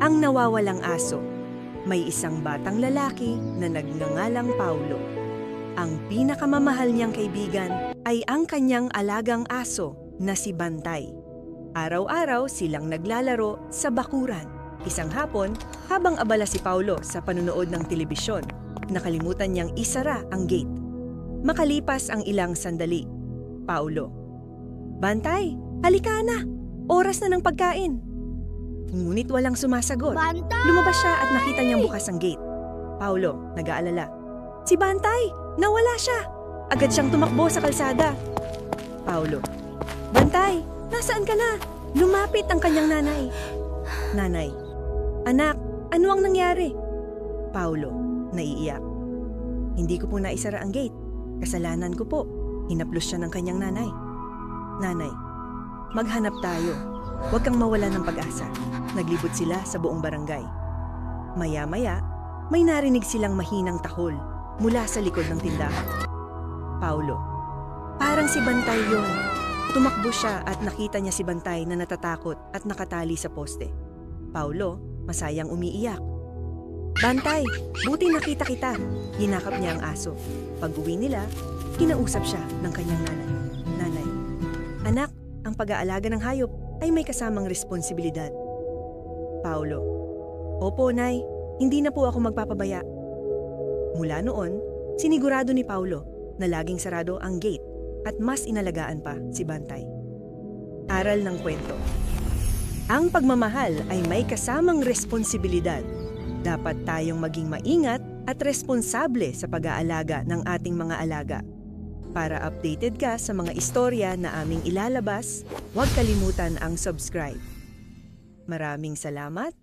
Ang nawawalang aso. May isang batang lalaki na nagngangalang Paulo. Ang pinakamamahal niyang kaibigan ay ang kanyang alagang aso na si Bantay. Araw-araw silang naglalaro sa bakuran. Isang hapon, habang abala si Paulo sa panunood ng telebisyon, nakalimutan niyang isara ang gate. Makalipas ang ilang sandali, Paulo, "Bantay, halika na! Oras na ng pagkain!" Ngunit walang sumasagot. Bantay! Lumabas siya at nakita niyang bukas ang gate. Paulo, nag-aalala. "Si Bantay! Nawala siya!" Agad siyang tumakbo sa kalsada. Paulo, "Bantay, nasaan ka na?" Lumapit ang kanyang nanay. Nanay, "Anak, ano ang nangyari?" Paulo, naiiyak. "Hindi ko po naisara ang gate. Kasalanan ko po." Hinaplos siya ng kanyang nanay. Nanay, "Maghanap tayo. Huwag kang mawala ng pag-asa." Naglibot sila sa buong barangay. Maya-maya, may narinig silang mahinang tahol mula sa likod ng tindahan. Paulo, "Parang si Bantay yun." Tumakbo siya at nakita niya si Bantay na natatakot at nakatali sa poste. Paulo, masayang umiiyak. "Bantay, buti nakita kita." Hinakap niya ang aso. Pag-uwi nila, kinausap siya ng kanyang nanay. "Nanay, anak, ang pag-aalaga ng hayop ay may kasamang responsibilidad." Paulo, "Opo, Nay, hindi na po ako magpapabaya." Mula noon, sinigurado ni Paulo na laging sarado ang gate at mas inalagaan pa si Bantay. Aral ng kwento. Ang pagmamahal ay may kasamang responsibilidad. Dapat tayong maging maingat at responsable sa pag-aalaga ng ating mga alaga. Para updated ka sa mga istorya na aming ilalabas, huwag kalimutan ang subscribe. Maraming salamat